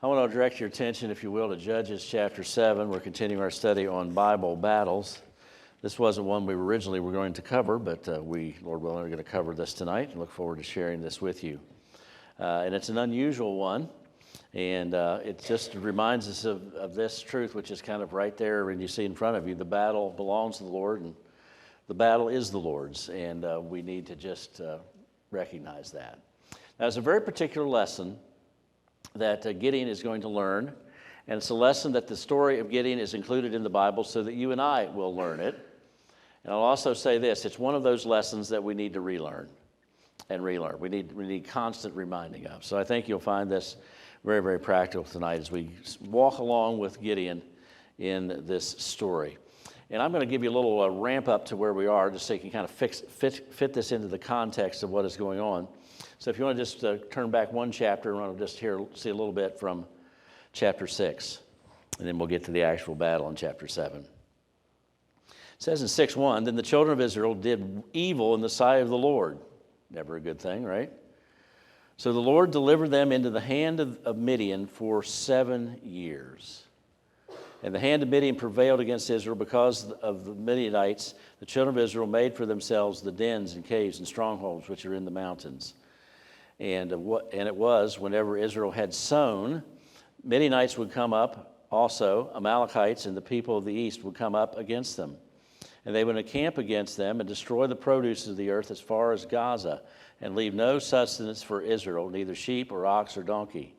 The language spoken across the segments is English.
I want to direct your attention, if you will, to Judges chapter 7. We're continuing our study on Bible battles. This wasn't one we originally were going to cover, but we, Lord willing, are going to cover this tonight and look forward to sharing this with you. And it's an unusual one, and it just reminds us of this truth, which is kind of right there, and you see in front of you, the battle belongs to the Lord, and the battle is the Lord's, and we need to just recognize that. Now, it's a very particular lesson that Gideon is going to learn, and it's a lesson that the story of Gideon is included in the Bible so that you and I will learn it. And I'll also say this, it's one of those lessons that we need to relearn and relearn. We need constant reminding of. So I think you'll find this very, very practical tonight as we walk along with Gideon in this story. And I'm going to give you a little ramp up to where we are just so you can kind of fit this into the context of what is going on. So if you want to just turn back one chapter, I want to just see a little bit from chapter 6, and then we'll get to the actual battle in chapter 7. It says in 6:1, "Then the children of Israel did evil in the sight of the Lord." Never a good thing, right? "So the Lord delivered them into the hand of Midian for 7 years. And the hand of Midian prevailed against Israel because of the Midianites. The children of Israel made for themselves the dens and caves and strongholds which are in the mountains. And it was, whenever Israel had sown, Midianites would come up also, Amalekites and the people of the east would come up against them. And they would encamp against them and destroy the produce of the earth as far as Gaza, and leave no sustenance for Israel, neither sheep or ox or donkey."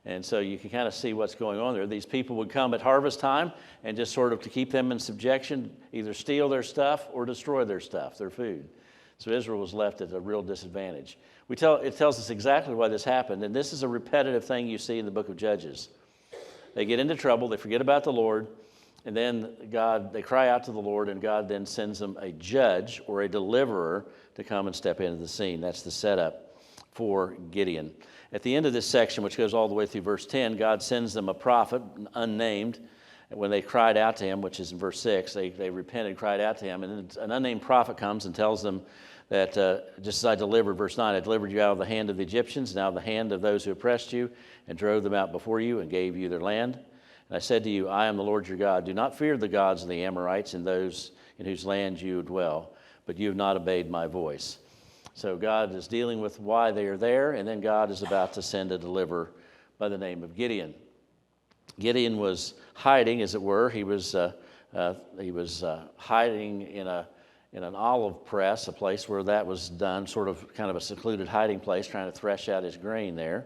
And so you can kind of see what's going on there. These people would come at harvest time and just sort of to keep them in subjection, either steal their stuff or destroy their stuff, their food. So Israel was left at a real disadvantage. It tells us exactly why this happened, and this is a repetitive thing you see in the book of Judges. They get into trouble, they forget about the Lord, and then they cry out to the Lord, and God then sends them a judge or a deliverer to come and step into the scene. That's the setup for Gideon. At the end of this section, which goes all the way through verse 10, God sends them a prophet, unnamed. When they cried out to him, which is in verse 6, they repented, cried out to him, and an unnamed prophet comes and tells them that just as I delivered, verse 9, I delivered you out of the hand of the Egyptians and out of the hand of those who oppressed you, and drove them out before you and gave you their land. And I said to you, I am the Lord your God. Do not fear the gods of the Amorites and those in whose land you dwell, but you have not obeyed my voice. So God is dealing with why they are there, and then God is about to send a deliverer by the name of Gideon. Gideon was hiding, as it were. He was hiding in an olive press, a place where that was done, sort of kind of a secluded hiding place, trying to thresh out his grain there.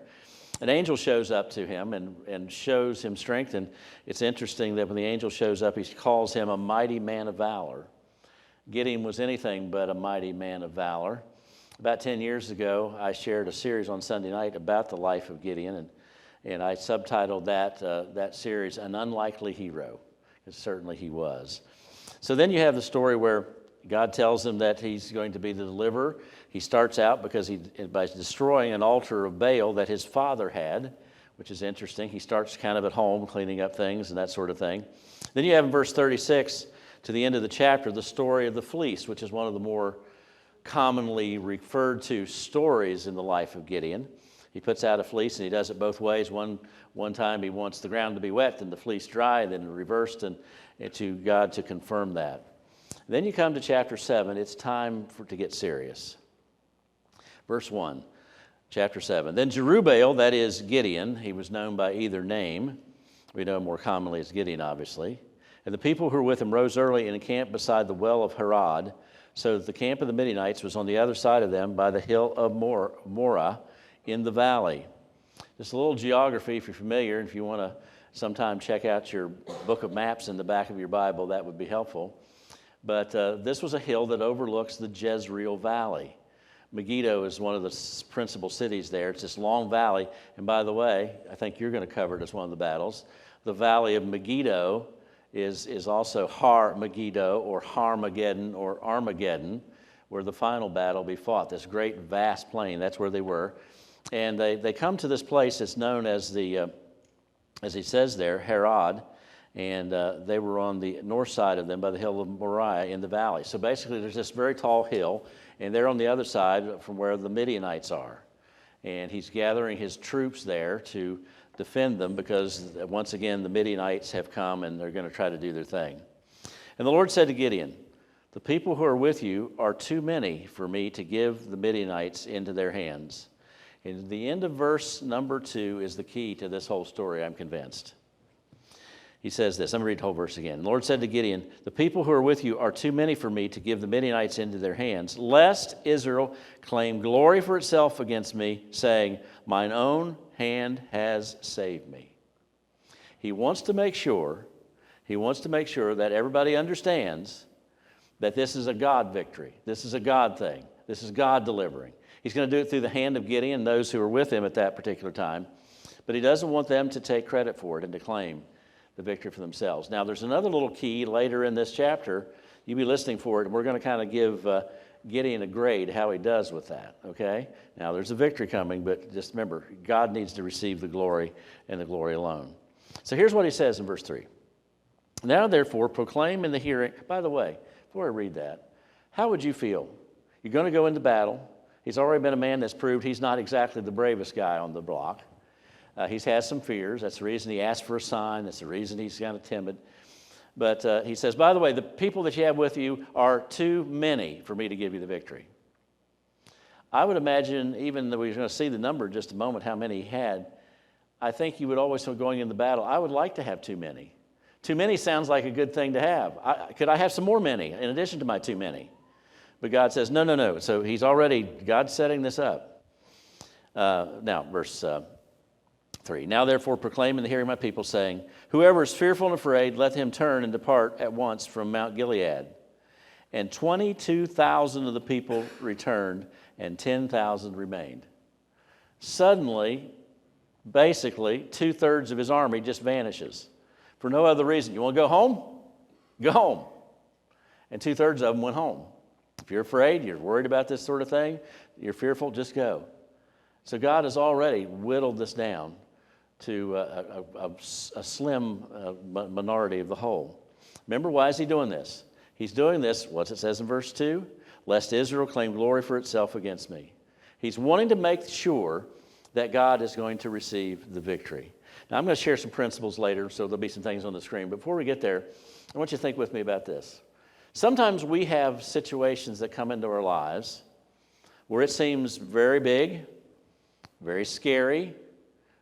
An angel shows up to him and shows him strength. And it's interesting that when the angel shows up, he calls him a mighty man of valor. Gideon was anything but a mighty man of valor. About 10 years ago, I shared a series on Sunday night about the life of Gideon, and I subtitled that series, An Unlikely Hero, because certainly he was. So then you have the story where God tells him that he's going to be the deliverer. He starts out by destroying an altar of Baal that his father had, which is interesting. He starts kind of at home, cleaning up things and that sort of thing. Then you have in verse 36 to the end of the chapter the story of the fleece, which is one of the more commonly referred to stories in the life of Gideon. He puts out a fleece, and he does it both ways. One time he wants the ground to be wet and the fleece dry, and then reversed, and to God to confirm that. Then you come to chapter 7. It's time to get serious. Verse 1, chapter 7. Then Jerubbaal, that is Gideon, he was known by either name. We know him more commonly as Gideon, obviously. And the people who were with him rose early and encamped beside the well of Harod, so that the camp of the Midianites was on the other side of them by the hill of Morah in the valley. Just a little geography, if you're familiar, and if you want to sometime check out your book of maps in the back of your Bible, that would be helpful. But this was a hill that overlooks the Jezreel Valley. Megiddo is one of the principal cities there. It's this long valley. And by the way, I think you're going to cover it as one of the battles. The valley of Megiddo is also Har Megiddo or Harmageddon or Armageddon, where the final battle will be fought, this great vast plain. That's where they were. And they come to this place that's known as as he says there, Harod, and they were on the north side of them by the hill of Moriah in the valley. So basically there's this very tall hill, and they're on the other side from where the Midianites are. And he's gathering his troops there to defend them because, once again, the Midianites have come and they're going to try to do their thing. And the Lord said to Gideon, "The people who are with you are too many for me to give the Midianites into their hands." And the end of verse number 2 is the key to this whole story, I'm convinced. He says this. I'm going to read the whole verse again. The Lord said to Gideon, "The people who are with you are too many for me to give the Midianites into their hands, lest Israel claim glory for itself against me, saying, 'Mine own hand has saved me.'" He wants to make sure that everybody understands that this is a God victory. This is a God thing. This is God delivering. He's going to do it through the hand of Gideon and those who are with him at that particular time. But he doesn't want them to take credit for it and to claim the victory for themselves. Now, there's another little key later in this chapter. You'll be listening for it, and we're going to kind of give Gideon a grade how he does with that, okay? Now, there's a victory coming, but just remember, God needs to receive the glory and the glory alone. So here's what he says in verse 3. "Now, therefore, proclaim in the hearing..." By the way, before I read that, how would you feel? You're going to go into battle. He's already been a man that's proved he's not exactly the bravest guy on the block. He's had some fears. That's the reason he asked for a sign. That's the reason he's kind of timid. But he says, "By the way, the people that you have with you are too many for me to give you the victory." I would imagine, even though we're going to see the number in just a moment, how many he had, I think you would always, going into battle, I would like to have too many. Too many sounds like a good thing to have. Could I have some more many in addition to my too many? But God says, no. So God's setting this up. Now, verse 3. "Now therefore proclaim in the hearing of my people, saying, 'Whoever is fearful and afraid, let him turn and depart at once from Mount Gilead.' And 22,000 of the people returned, and 10,000 remained." Suddenly, basically, 2/3 of his army just vanishes for no other reason. You want to go home? Go home. And 2/3 of them went home. If you're afraid, you're worried about this sort of thing, you're fearful, just go. So God has already whittled this down to a slim minority of the whole. Remember, why is he doing this? He's doing this, what it says in verse 2, "Lest Israel claim glory for itself against me." He's wanting to make sure that God is going to receive the victory. Now, I'm going to share some principles later, so there'll be some things on the screen. But before we get there, I want you to think with me about this. Sometimes we have situations that come into our lives where it seems very big, very scary,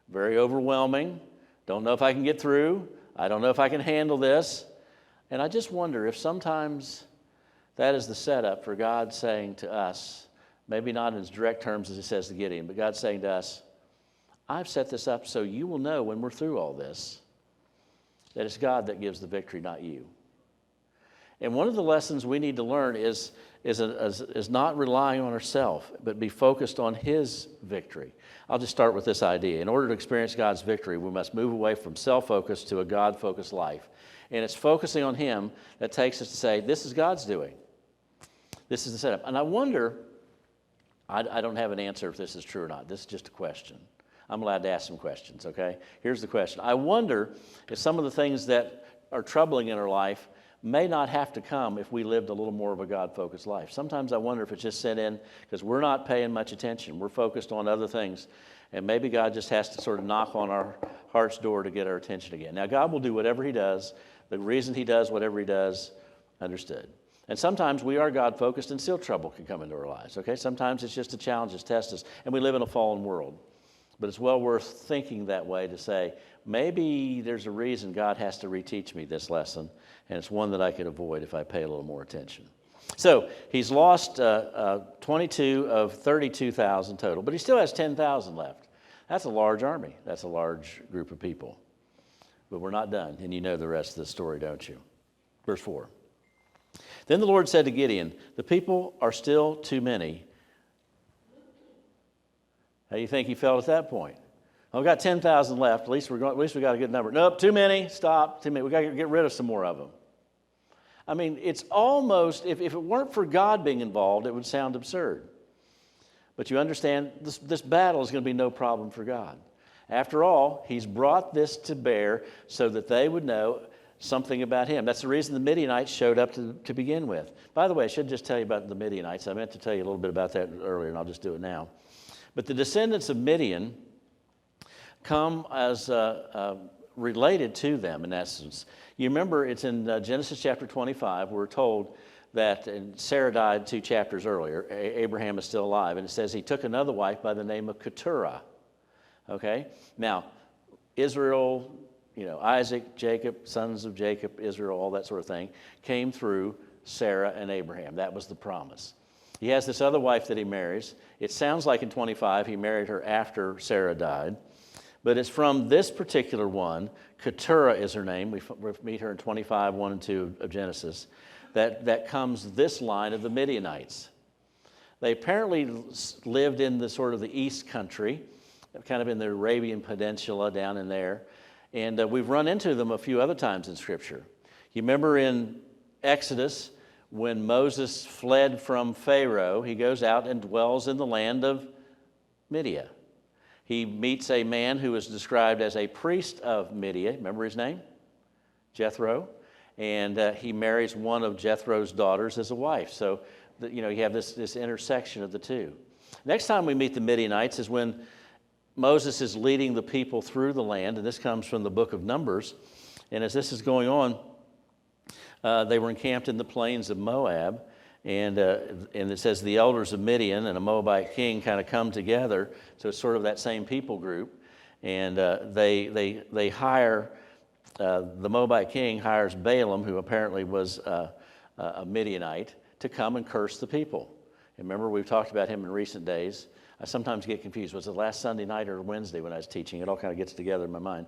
very overwhelming. Don't know if I can get through. I don't know if I can handle this. And I just wonder if sometimes that is the setup for God saying to us, maybe not in as direct terms as he says to Gideon, but God saying to us, "I've set this up so you will know when we're through all this that it's God that gives the victory, not you." And one of the lessons we need to learn is not relying on ourselves, but be focused on his victory. I'll just start with this idea. In order to experience God's victory, we must move away from self-focus to a God-focused life. And it's focusing on him that takes us to say, this is God's doing. This is the setup. And I wonder, I don't have an answer if this is true or not. This is just a question. I'm allowed to ask some questions, okay? Here's the question. I wonder if some of the things that are troubling in our life may not have to come if we lived a little more of a God-focused life. Sometimes I wonder if it's just set in because we're not paying much attention. We're focused on other things. And maybe God just has to sort of knock on our heart's door to get our attention again. Now, God will do whatever he does. The reason he does whatever he does, understood. And sometimes we are God-focused and still trouble can come into our lives, okay? Sometimes it's just a challenge, it's test us, and we live in a fallen world. But it's well worth thinking that way to say, maybe there's a reason God has to reteach me this lesson, and it's one that I could avoid if I pay a little more attention. So he's lost 22 of 32,000 total, but he still has 10,000 left. That's a large army. That's a large group of people. But we're not done, and you know the rest of the story, don't you? Verse 4. Then the Lord said to Gideon, "The people are still too many." How do you think he felt at that point? Oh, we've got 10,000 left. At least we got a good number. Nope, too many. Stop. Too many. We got to get rid of some more of them. I mean, it's almost, if it weren't for God being involved, it would sound absurd. But you understand, this battle is going to be no problem for God. After all, he's brought this to bear so that they would know something about him. That's the reason the Midianites showed up to begin with. By the way, I should just tell you about the Midianites. I meant to tell you a little bit about that earlier, and I'll just do it now. But the descendants of Midian come as related to them in essence. You remember it's in Genesis chapter 25, we're told that Sarah died 2 chapters earlier. Abraham is still alive. And it says he took another wife by the name of Keturah. Okay? Now, Israel, Isaac, Jacob, sons of Jacob, Israel, all that sort of thing, came through Sarah and Abraham. That was the promise. He has this other wife that he marries. It sounds like in 25 he married her after Sarah died. But it's from this particular one, Keturah is her name. We meet her in 25, 1 and 2 of Genesis. That comes this line of the Midianites. They apparently lived in the sort of the east country, kind of in the Arabian Peninsula down in there. And we've run into them a few other times in Scripture. You remember in Exodus, when Moses fled from Pharaoh, he goes out and dwells in the land of Midian. He meets a man who is described as a priest of Midian. Remember his name? Jethro. And he marries one of Jethro's daughters as a wife. So, you have this intersection of the two. Next time we meet the Midianites is when Moses is leading the people through the land, and this comes from the book of Numbers. And as this is going on, they were encamped in the plains of Moab, and it says the elders of Midian and a Moabite king kind of come together, so it's sort of that same people group, and they hire, the Moabite king hires Balaam, who apparently was a Midianite, to come and curse the people. And remember, we've talked about him in recent days. I sometimes get confused. Was it last Sunday night or Wednesday when I was teaching? It all kind of gets together in my mind.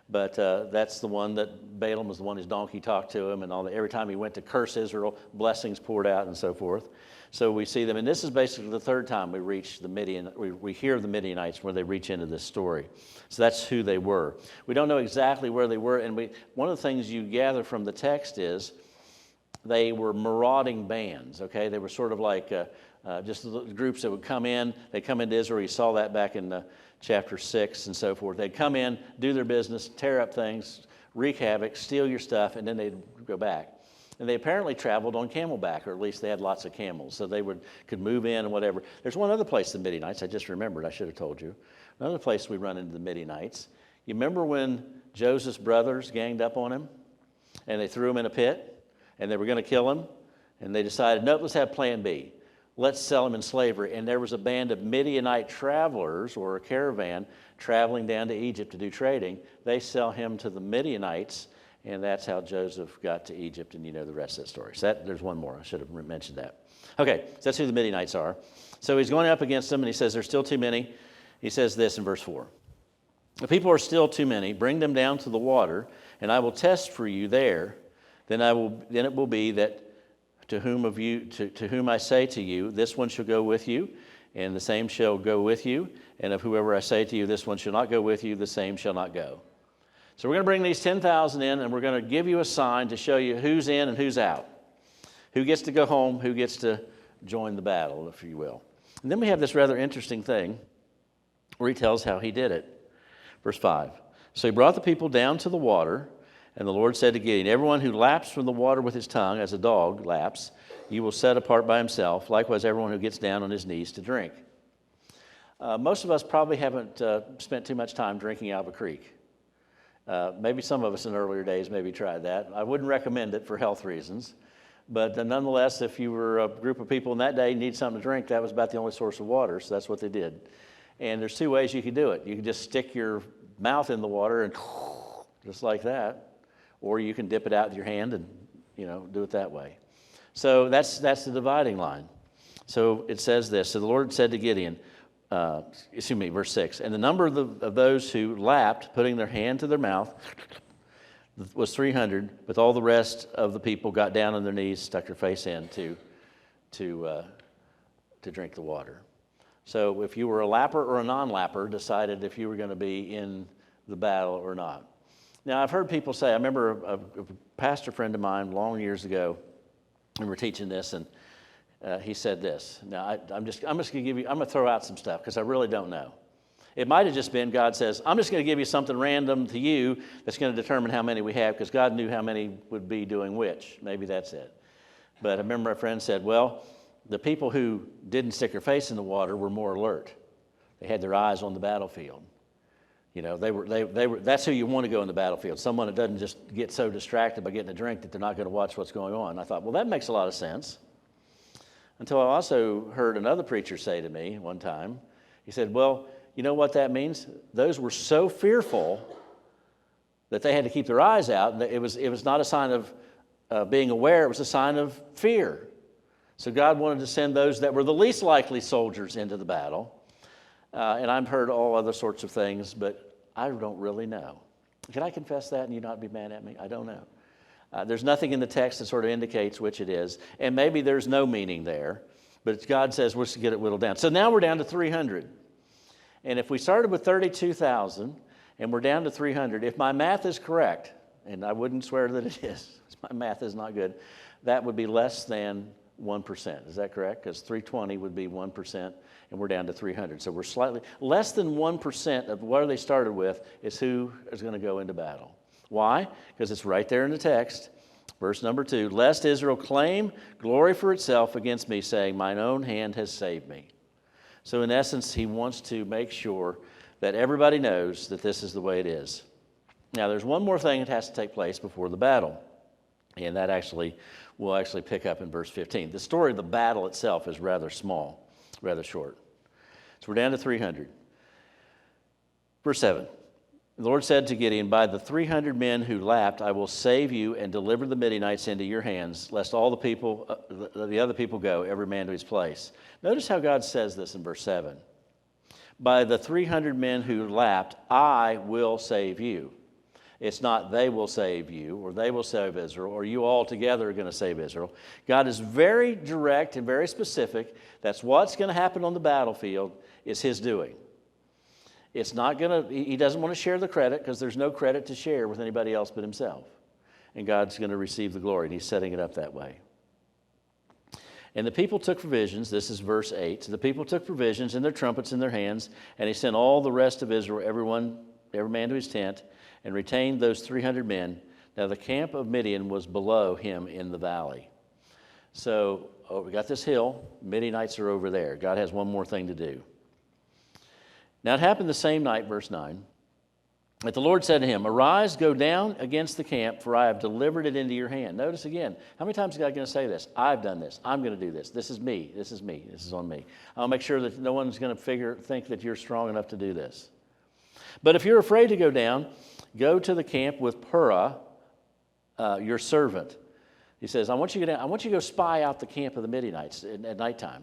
But that's the one that Balaam was the one his donkey talked to him, and all that. Every time he went to curse Israel, blessings poured out and so forth. So we see them, and this is basically the third time we reach the Midian. We hear of the Midianites where they reach into this story. So that's who they were. We don't know exactly where they were, and one of the things you gather from the text is they were marauding bands. Okay, they were sort of like just groups that would come in. They come into Israel. You saw that back in chapter 6 and so forth. They'd come in, do their business, tear up things, wreak havoc, steal your stuff, and then they'd go back. And they apparently traveled on camelback, or at least they had lots of camels, so they could move in and whatever. There's one other place, the Midianites, I just remembered, I should have told you. Another place we run into the Midianites. You remember when Joseph's brothers ganged up on him, and they threw him in a pit, and they were going to kill him, and they decided, nope, let's have plan B. Let's sell him in slavery. And there was a band of Midianite travelers, or a caravan, traveling down to Egypt to do trading. They sell him to the Midianites, and that's how Joseph got to Egypt, and you know the rest of that story. So there's one more. I should have mentioned that. Okay, so that's who the Midianites are. So he's going up against them, and he says, there's still too many. He says this in verse 4. The people are still too many. Bring them down to the water, and I will test for you there. Then it will be that to whom I say to you, this one shall go with you, and the same shall go with you. And of whoever I say to you, this one shall not go with you, the same shall not go. So we're going to bring these 10,000 in, and we're going to give you a sign to show you who's in and who's out. Who gets to go home, who gets to join the battle, if you will. And then we have this rather interesting thing where he tells how he did it. Verse 5. So he brought the people down to the water, and the Lord said to Gideon, everyone who laps from the water with his tongue, as a dog laps, you will set apart by himself. Likewise, everyone who gets down on his knees to drink. Most of us probably haven't spent too much time drinking out of a creek. Maybe some of us in earlier days maybe tried that. I wouldn't recommend it for health reasons. But nonetheless, if you were a group of people in that day who needed something to drink, that was about the only source of water, so that's what they did. And there's two ways you could do it. You can just stick your mouth in the water and just like that. Or you can dip it out with your hand and, do it that way. So that's the dividing line. So it says this. So the Lord said to Gideon, verse 6, and the number of those who lapped, putting their hand to their mouth, was 300, but all the rest of the people got down on their knees, stuck their face in to drink the water. So if you were a lapper or a non-lapper, decided if you were going to be in the battle or not. Now, I've heard people say, I remember a pastor friend of mine long years ago, we were teaching this, and he said this. Now, I'm just going to give you, I'm going to throw out some stuff because I really don't know. It might have just been God says, I'm just going to give you something random to you that's going to determine how many we have because God knew how many would be doing which. Maybe that's it. But I remember my friend said, well, the people who didn't stick their face in the water were more alert. They had their eyes on the battlefield. That's who you want to go in the battlefield. Someone that doesn't just get so distracted by getting a drink that they're not going to watch what's going on. And I thought, well, that makes a lot of sense. Until I also heard another preacher say to me one time, he said, well, you know what that means? Those were so fearful that they had to keep their eyes out. It was not a sign of being aware. It was a sign of fear. So God wanted to send those that were the least likely soldiers into the battle. And I've heard all other sorts of things, but I don't really know. Can I confess that and you not be mad at me? I don't know. There's nothing in the text that sort of indicates which it is. And maybe there's no meaning there, but God says we're to get it whittled down. So now we're down to 300. And if we started with 32,000 and we're down to 300, if my math is correct, and I wouldn't swear that it is, my math is not good, that would be less than 1%. Is that correct? Because 320 would be 1%, and we're down to 300. So we're slightly less than 1% of what they started with is who is going to go into battle. Why? Because it's right there in the text. Verse number 2, lest Israel claim glory for itself against me, saying, mine own hand has saved me. So in essence, he wants to make sure that everybody knows that this is the way it is. Now, there's one more thing that has to take place before the battle, and that we'll actually pick up in verse 15. The story of the battle itself is rather small, rather short. So we're down to 300. Verse 7. The Lord said to Gideon, by the 300 men who lapped, I will save you and deliver the Midianites into your hands, lest all the people, the other people go, every man to his place. Notice how God says this in verse 7. By the 300 men who lapped, I will save you. It's not they will save you, or they will save Israel, or you all together are going to save Israel. God is very direct and very specific. That's what's going to happen on the battlefield is his doing. It's not going to, he doesn't want to share the credit because there's no credit to share with anybody else but himself. And God's going to receive the glory, and he's setting it up that way. And the people took provisions, this is verse 8. So the people took provisions and their trumpets in their hands, and he sent all the rest of Israel, every man to his tent, and retained those 300 men. Now the camp of Midian was below him in the valley. So we got this hill. Midianites are over there. God has one more thing to do. Now it happened the same night, verse 9, that the Lord said to him, arise, go down against the camp, for I have delivered it into your hand. Notice again, how many times is God going to say this? I've done this. I'm going to do this. This is me. This is me. This is on me. I'll make sure that no one's going to think that you're strong enough to do this. But if you're afraid to go down, go to the camp with Purah, your servant. He says, I want you to go down. I want you to go spy out the camp of the Midianites at nighttime.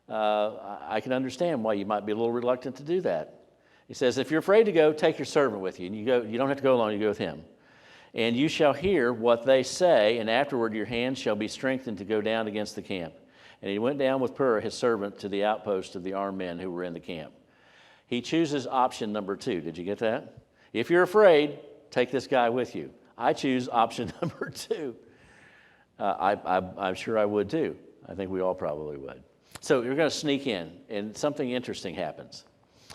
I can understand why you might be a little reluctant to do that. He says, if you're afraid to go, take your servant with you. And you don't have to go alone, you go with him. And you shall hear what they say, and afterward your hands shall be strengthened to go down against the camp. And he went down with Purah, his servant, to the outpost of the armed men who were in the camp. He chooses option number 2. Did you get that? If you're afraid, take this guy with you. I choose option number 2. I'm sure I would too. I think we all probably would. So you're going to sneak in, and something interesting happens.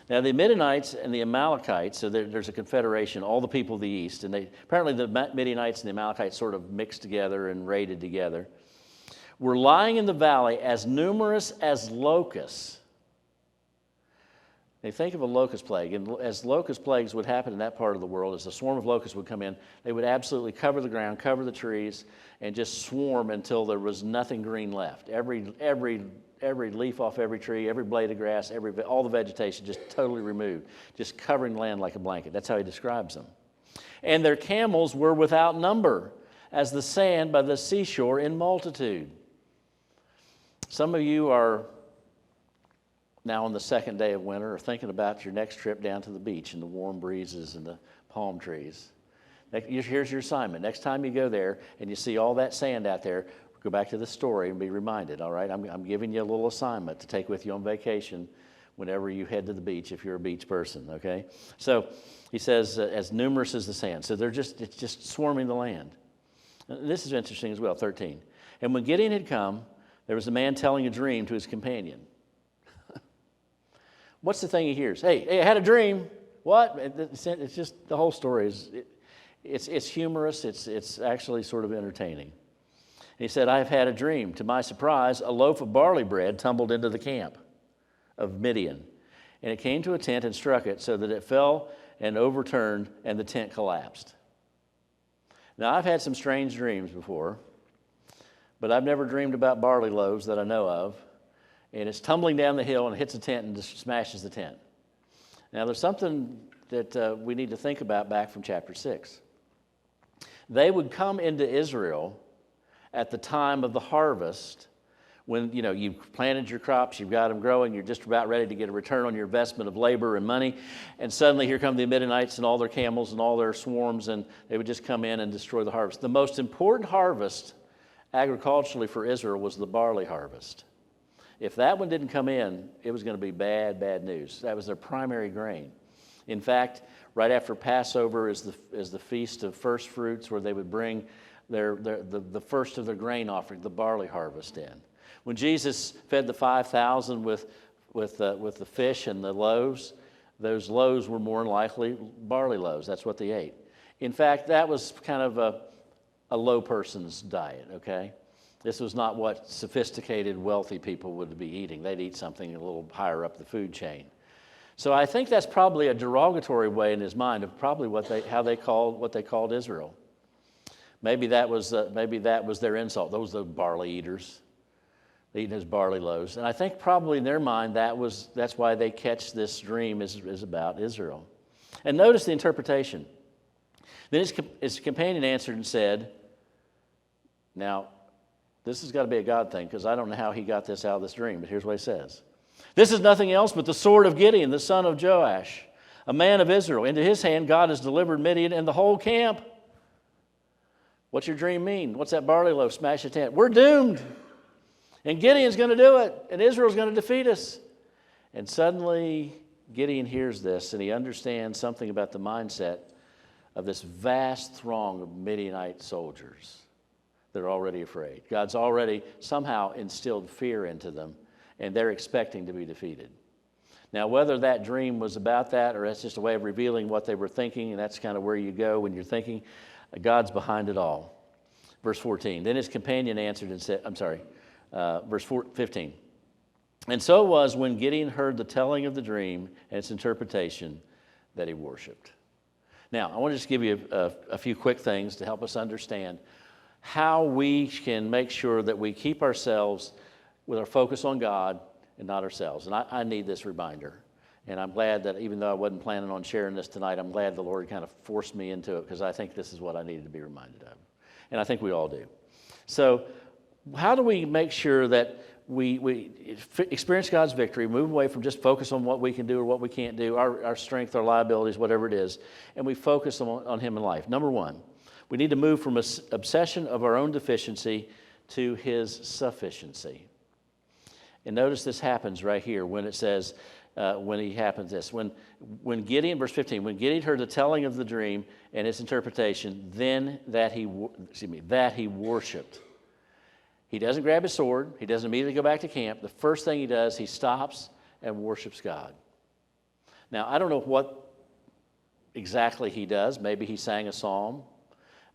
Now, the Midianites and the Amalekites, so there's a confederation, all the people of the east, and apparently the Midianites and the Amalekites sort of mixed together and raided together, were lying in the valley as numerous as locusts. They think of a locust plague, and as locust plagues would happen in that part of the world, as a swarm of locusts would come in, they would absolutely cover the ground, cover the trees, and just swarm until there was nothing green left. Every leaf off every tree, every blade of grass, all the vegetation just totally removed, just covering land like a blanket. That's how he describes them. And their camels were without number, as the sand by the seashore in multitude. Some of you are now on the second day of winter are thinking about your next trip down to the beach and the warm breezes and the palm trees. Here's your assignment. Next time you go there and you see all that sand out there, go back to the story and be reminded, all right? I'm giving you a little assignment to take with you on vacation whenever you head to the beach if you're a beach person, okay? So he says, as numerous as the sand. So it's just swarming the land. This is interesting as well, 13. And when Gideon had come, there was a man telling a dream to his companion. What's the thing he hears? Hey, I had a dream. What? It's just the whole story it's humorous. It's actually sort of entertaining. He said, I've had a dream. To my surprise, a loaf of barley bread tumbled into the camp of Midian. And it came to a tent and struck it so that it fell and overturned, and the tent collapsed. Now, I've had some strange dreams before, but I've never dreamed about barley loaves that I know of. And it's tumbling down the hill and hits a tent and just smashes the tent. Now, there's something that we need to think about back from chapter 6. They would come into Israel at the time of the harvest when, you've planted your crops, you've got them growing, you're just about ready to get a return on your investment of labor and money, and suddenly here come the Midianites and all their camels and all their swarms, and they would just come in and destroy the harvest. The most important harvest agriculturally for Israel was the barley harvest. If that one didn't come in, it was going to be bad, bad news. That was their primary grain. In fact, right after Passover is the feast of first fruits, where they would bring the first of their grain offering, the barley harvest, in. When Jesus fed the 5,000 with the fish and the loaves, those loaves were more than likely barley loaves. That's what they ate. In fact, that was kind of a low person's diet, okay? This was not what sophisticated, wealthy people would be eating. They'd eat something a little higher up the food chain. So I think that's probably a derogatory way in his mind of probably what they called Israel. Maybe that was their insult. Those are the barley eaters, eating his barley loaves. And I think probably in their mind that's why they catch this dream is about Israel. And notice the interpretation. Then his companion answered and said, now, this has got to be a God thing, because I don't know how he got this out of this dream, but here's what he says. This is nothing else but the sword of Gideon, the son of Joash, a man of Israel. Into his hand God has delivered Midian and the whole camp. What's your dream mean? What's that barley loaf? Smash a tent. We're doomed. And Gideon's going to do it, and Israel's going to defeat us. And suddenly Gideon hears this, and he understands something about the mindset of this vast throng of Midianite soldiers. They're already afraid. God's already somehow instilled fear into them, and they're expecting to be defeated. Now, whether that dream was about that or that's just a way of revealing what they were thinking, and that's kind of where you go when you're thinking, God's behind it all. Verse 14, then his companion answered and said, verse 15. And so it was when Gideon heard the telling of the dream and its interpretation that he worshiped. Now, I want to just give you a few quick things to help us understand how we can make sure that we keep ourselves with our focus on God and not ourselves. And I need this reminder. And I'm glad that even though I wasn't planning on sharing this tonight, I'm glad the Lord kind of forced me into it, because I think this is what I needed to be reminded of. And I think we all do. So how do we make sure that we experience God's victory, move away from just focus on what we can do or what we can't do, our strength, our liabilities, whatever it is, and we focus on Him in life? Number one, we need to move from an obsession of our own deficiency to His sufficiency. And notice this happens right here when it says, when Gideon, verse 15, when Gideon heard the telling of the dream and its interpretation, then that he worshiped. He doesn't grab his sword. He doesn't immediately go back to camp. The first thing he does, he stops and worships God. Now, I don't know what exactly he does. Maybe he sang a psalm.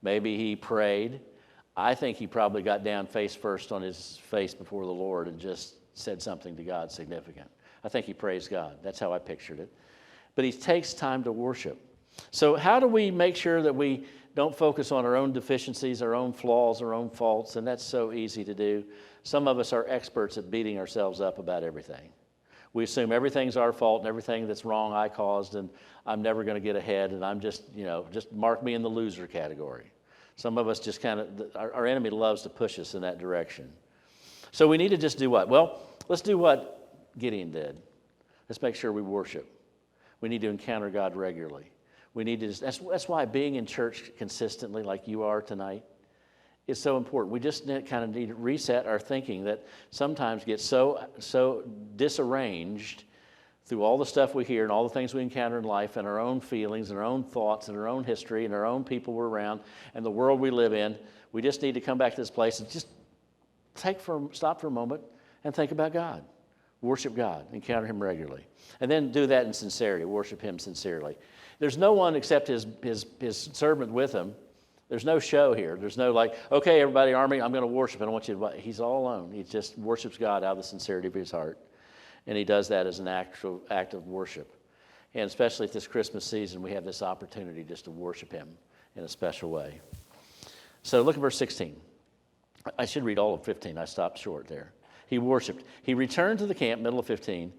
Maybe he prayed. I think he probably got down face first on his face before the Lord and just said something to God significant. I think he praised God. That's how I pictured it. But he takes time to worship. So how do we make sure that we don't focus on our own deficiencies, our own flaws, our own faults? And that's so easy to do. Some of us are experts at beating ourselves up about everything. We assume everything's our fault and everything that's wrong I caused, and I'm never going to get ahead, and I'm just mark me in the loser category. Some of us just our enemy loves to push us in that direction. So we need to just do what? Well, let's do what Gideon did. Let's make sure we worship. We need to encounter God regularly. We need to that's why being in church consistently like you are tonight is so important. We just kind of need to reset our thinking that sometimes gets so disarranged through all the stuff we hear and all the things we encounter in life and our own feelings and our own thoughts and our own history and our own people we're around and the world we live in. We just need to come back to this place and just stop for a moment and think about God. Worship God. Encounter Him regularly. And then do that in sincerity. Worship Him sincerely. There's no one except his servant with him. There's no show here. There's no okay, everybody, army, I'm going to worship. I don't want you to. He's all alone. He just worships God out of the sincerity of his heart. And he does that as an act of worship. And especially at this Christmas season, we have this opportunity just to worship him in a special way. So look at verse 16. I should read all of 15. I stopped short there. He worshiped. He returned to the camp, middle of 15,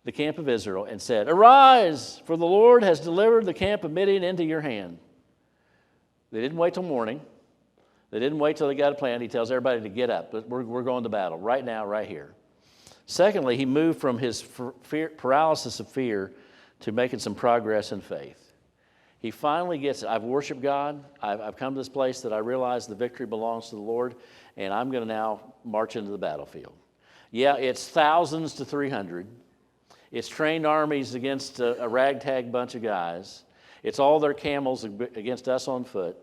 the camp of Israel, and said, "Arise, for the Lord has delivered the camp of Midian into your hand." They didn't wait till morning. They didn't wait till they got a plan. He tells everybody to get up. We're going to battle right now, right here. Secondly, he moved from his paralysis of fear to making some progress in faith. He finally gets it. I've worshiped God. I've come to this place that I realize the victory belongs to the Lord, and I'm going to now march into the battlefield. Yeah, it's thousands to 300. It's trained armies against a ragtag bunch of guys. It's all their camels against us on foot,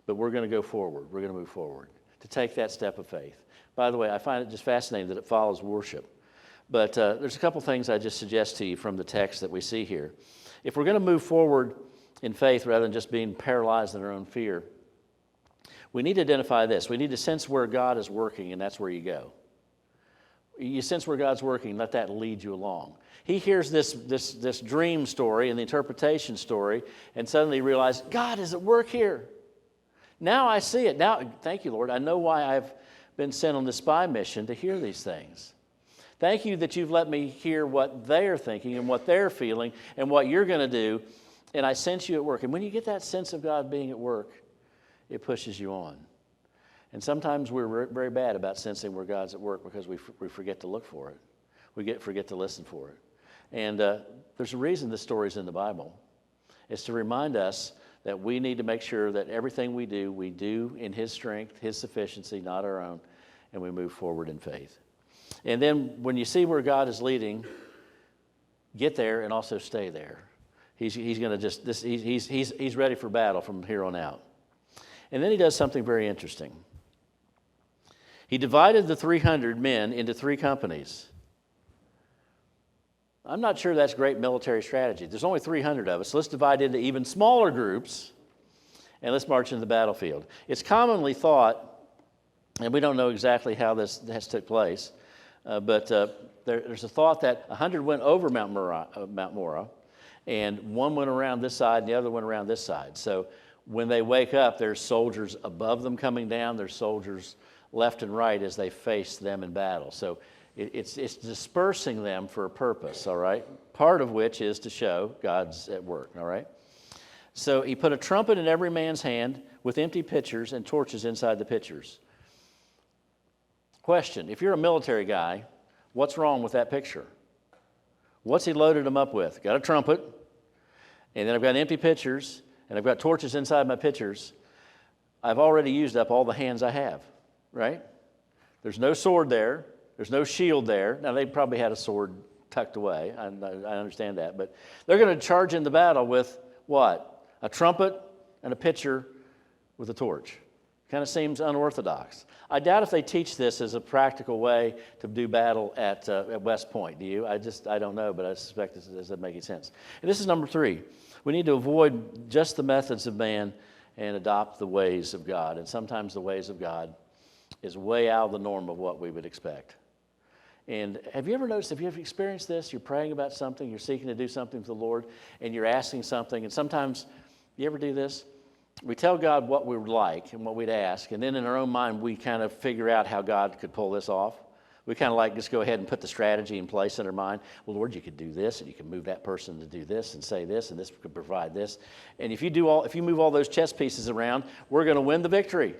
but we're going to go forward. We're going to move forward to take that step of faith. By the way, I find it just fascinating that it follows worship. But there's a couple things I just suggest to you from the text that we see here. If we're going to move forward in faith rather than just being paralyzed in our own fear, we need to identify this. We need to sense where God is working, and that's where you go. You sense where God's working, let that lead you along. He hears this dream story and the interpretation story, and suddenly realizes, God is at work here. Now I see it. Now, thank you, Lord. I know why I've been sent on this spy mission to hear these things. Thank you that you've let me hear what they're thinking and what they're feeling and what you're going to do, and I sense you at work. And when you get that sense of God being at work, it pushes you on. And sometimes we're very bad about sensing where God's at work because we forget to look for it. We forget to listen for it. And there's a reason this story's in the Bible. It's to remind us that we need to make sure that everything we do in His strength, His sufficiency, not our own, and we move forward in faith. And then when you see where God is leading, get there and also stay there. He's going to just he's ready for battle from here on out. And then he does something very interesting. He divided the 300 men into 3 companies. I'm not sure that's great military strategy. There's only 300 of us, so let's divide into even smaller groups, and let's march into the battlefield. It's commonly thought, and we don't know exactly how this has took place, but there's a thought that 100 went over Mount Morah, and one went around this side, and the other went around this side. So when they wake up, there's soldiers above them coming down, there's soldiers left and right as they face them in battle. So it's dispersing them for a purpose, all right? Part of which is to show God's at work, all right? So he put a trumpet in every man's hand with empty pitchers and torches inside the pitchers. Question, if you're a military guy, what's wrong with that picture? What's he loaded them up with? Got a trumpet, and then I've got empty pitchers, and I've got torches inside my pitchers. I've already used up all the hands I have, right? There's no sword there. There's no shield there. Now, they probably had a sword tucked away. I understand that. But they're going to charge into battle with what? A trumpet and a pitcher with a torch. Kind of seems unorthodox. I doubt if they teach this as a practical way to do battle at West Point. Do you? I don't know, but I suspect this doesn't make any sense. And this is number 3. We need to avoid just the methods of man and adopt the ways of God. And sometimes the ways of God is way out of the norm of what we would expect. And have you ever noticed, have you ever experienced this? You're praying about something, you're seeking to do something for the Lord, and you're asking something, and sometimes, you ever do this? We tell God what we would like and what we'd ask, and then in our own mind, we kind of figure out how God could pull this off. We kind of like just go ahead and put the strategy in place in our mind. Well, Lord, you could do this, and you can move that person to do this and say this, and this could provide this. And if you move all those chess pieces around, we're going to win the victory.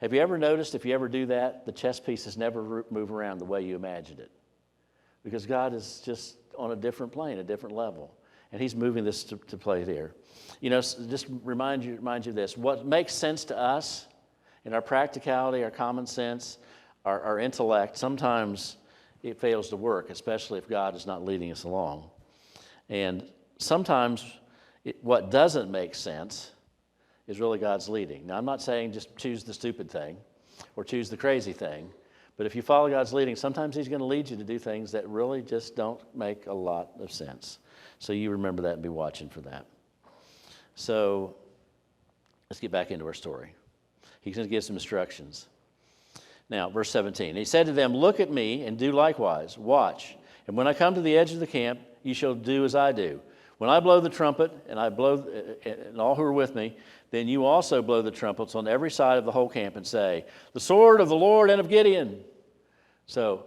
Have you ever noticed, if you ever do that, the chess pieces never move around the way you imagined it? Because God is just on a different plane, a different level. And He's moving this to play there. You know, just remind you of this. What makes sense to us in our practicality, our common sense, our intellect, sometimes it fails to work, especially if God is not leading us along. And sometimes what doesn't make sense is really God's leading. Now, I'm not saying just choose the stupid thing or choose the crazy thing, but if you follow God's leading, sometimes He's going to lead you to do things that really just don't make a lot of sense. So you remember that and be watching for that. So let's get back into our story. He's going to give some instructions. Now, verse 17, He said to them, "Look at me and do likewise. Watch. And when I come to the edge of the camp, you shall do as I do. When I blow the trumpet, and all who are with me, then you also blow the trumpets on every side of the whole camp and say, the sword of the Lord and of Gideon. So,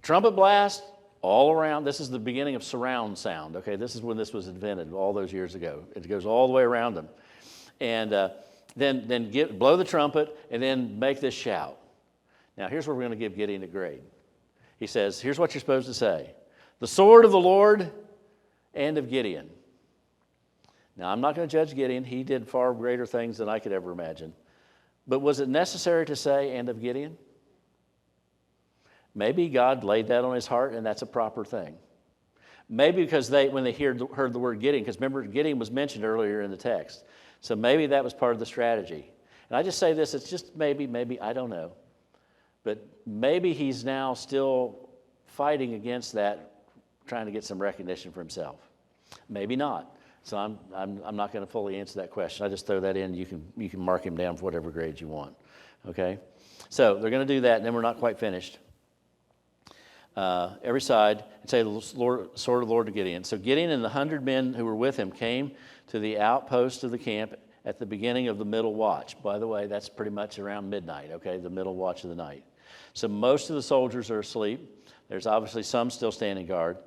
trumpet blast all around. This is the beginning of surround sound. Okay, this is when this was invented all those years ago. It goes all the way around them. And then blow the trumpet and then make this shout. Now, here's where we're going to give Gideon a grade. He says, here's what you're supposed to say. The sword of the Lord and of Gideon. Now, I'm not going to judge Gideon. He did far greater things than I could ever imagine. But was it necessary to say, and of Gideon? Maybe God laid that on his heart, and that's a proper thing. Maybe because when they heard the word Gideon, because remember, Gideon was mentioned earlier in the text. So maybe that was part of the strategy. And I just say this, it's just maybe, I don't know. But maybe he's now still fighting against that, trying to get some recognition for himself. Maybe not. So I'm not going to fully answer that question. I just throw that in. You can mark him down for whatever grade you want. Okay? So they're going to do that, and then we're not quite finished. Every side, and say the sword of the Lord to Gideon. So Gideon and the 100 men who were with him came to the outpost of the camp at the beginning of the middle watch. By the way, that's pretty much around midnight, okay, the middle watch of the night. So most of the soldiers are asleep. There's obviously some still standing guard.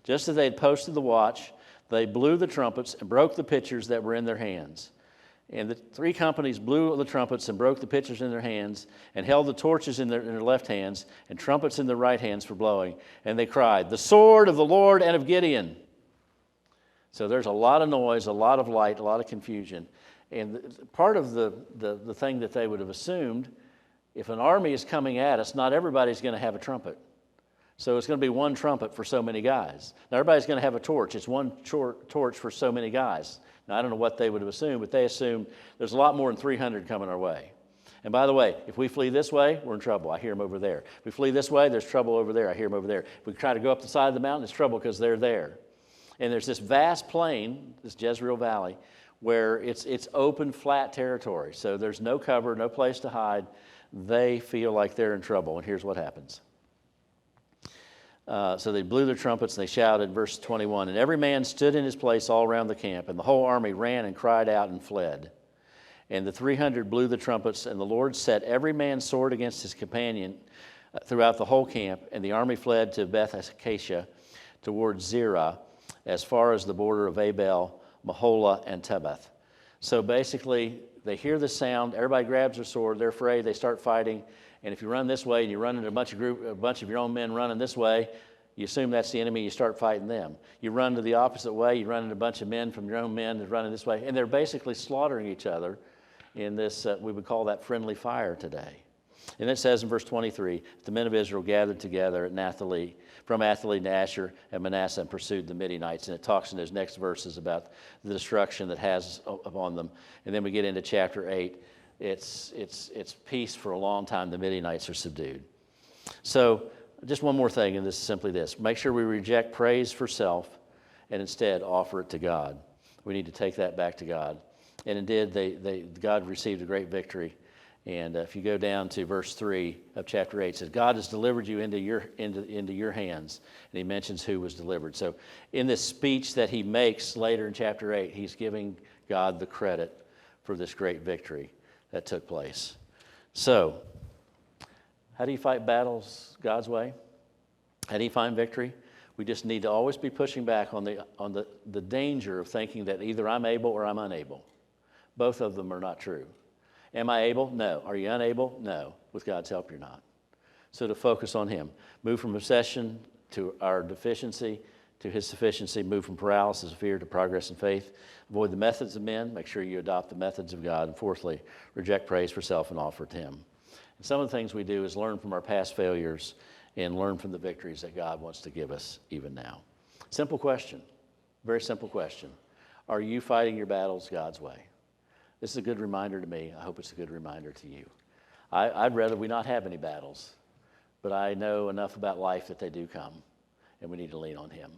Just as they had posted the watch, they blew the trumpets and broke the pitchers that were in their hands. And the 3 companies blew the trumpets and broke the pitchers in their hands and held the torches in their left hands and trumpets in their right hands for blowing. And they cried, the sword of the Lord and of Gideon. So there's a lot of noise, a lot of light, a lot of confusion. And part of the thing that they would have assumed, if an army is coming at us, not everybody's going to have a trumpet. So it's going to be one trumpet for so many guys. Now everybody's going to have a torch. It's one torch for so many guys. Now I don't know what they would have assumed, but they assumed there's a lot more than 300 coming our way. And by the way, if we flee this way, we're in trouble. I hear them over there. If we flee this way, there's trouble over there. I hear them over there. If we try to go up the side of the mountain, it's trouble because they're there. And there's this vast plain, this Jezreel Valley, where it's open, flat territory. So there's no cover, no place to hide. They feel like they're in trouble. And here's what happens. So they blew their trumpets and they shouted, verse 21, and every man stood in his place all around the camp, and the whole army ran and cried out and fled. And the 300 blew the trumpets, and the Lord set every man's sword against his companion throughout the whole camp, and the army fled to Beth Acacia towards Zerah, as far as the border of Abel, Mahola, and Tabbath. So basically, they hear the sound, everybody grabs their sword, they're afraid, they start fighting. And if you run this way and you run into a bunch of your own men running this way, you assume that's the enemy, you start fighting them. You run to the opposite way, you run into a bunch of men from your own men that are running this way, and they're basically slaughtering each other in this, we would call that friendly fire today. And it says in verse 23, the men of Israel gathered together at Naphtali, from Naphtali to Asher and Manasseh, and pursued the Midianites. And it talks in those next verses about the destruction that has upon them. And then we get into chapter 8. It's peace for a long time. The Midianites are subdued. So just one more thing, and this is simply this. Make sure we reject praise for self and instead offer it to God. We need to take that back to God. And indeed, God received a great victory. And if you go down to verse 3 of chapter 8, it says, God has delivered you into your hands. And he mentions who was delivered. So in this speech that he makes later in chapter 8, he's giving God the credit for this great victory that took place. So, how do you fight battles God's way? How do you find victory? We just need to always be pushing back on the danger of thinking that either I'm able or I'm unable. Both of them are not true. Am I able? No. Are you unable? No. With God's help, you're not. So to focus on him. Move from obsession to our deficiency to his sufficiency. Move from paralysis of fear to progress in faith. Avoid the methods of men. Make sure you adopt the methods of God. And fourthly, reject praise for self and offer it to him. And some of the things we do is learn from our past failures and learn from the victories that God wants to give us even now. Simple question. Very simple question. Are you fighting your battles God's way? This is a good reminder to me. I hope it's a good reminder to you. I'd rather we not have any battles, but I know enough about life that they do come, and we need to lean on him.